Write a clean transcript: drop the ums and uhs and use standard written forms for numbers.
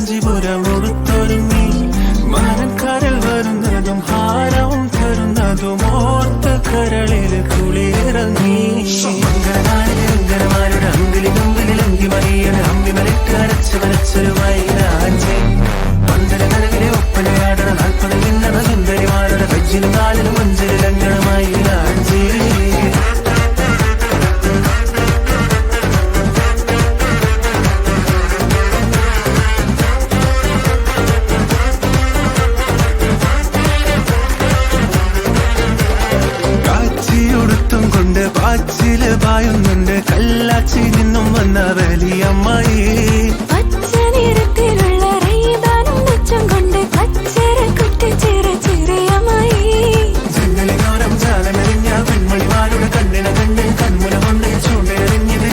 കാഞ്ചിപുരം ഉടുത്തൊരുങ്ങി മനക്കരൽ വരുന്നതും ഹാരവും തരുന്നതും ഓർത്ത് കരളിൽ കുളിയിറങ്ങി മംഗളമാരുടെ അങ്കിലി മുമ്പിൽ അങ്കി മറിയുടെ അമ്പി മലിട്ട് അരച്ച് വരച്ചൊരു മൈലാഞ്ചി പന്തല കരകിലെ ഒപ്പനയാടണ 40 നിന്നണ സുന്ദരിമാരുടെ കജ്ജിലും കാലിലും മഞ്ചലിൽ അങ്കണ മൈലാഞ്ചി പാച്ചില് പായുന്നുണ്ട് കല്ലാച്ചി നിന്നും വന്ന വലിയമ്മായി